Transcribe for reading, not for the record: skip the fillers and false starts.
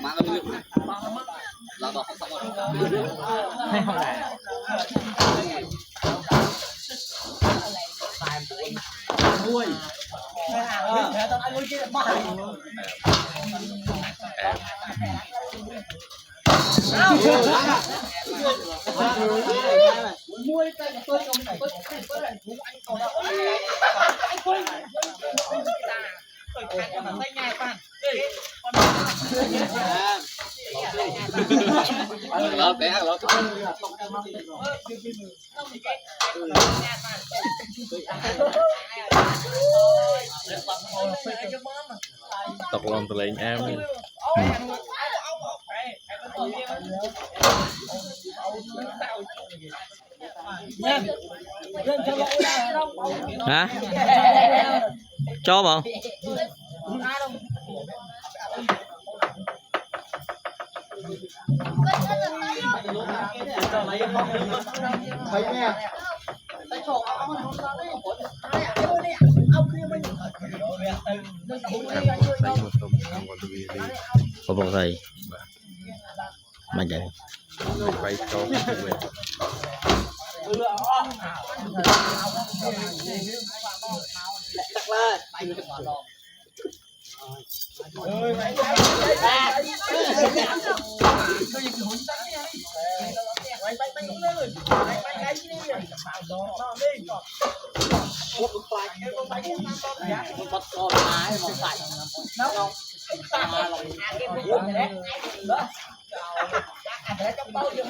má nó biết là đỏ không xong rồi hay không lại nuôi tao ăn nuôi kia mà nuôi tay tôi không phải tôi lại muốn anh còn đâu anh quên tay nhai pan lo té lo tộc lòng từ lên em hả cho mà thấy nghe có một thầy mà vậy phải cho bắt con lái mà phải nó không trong bao nhiêu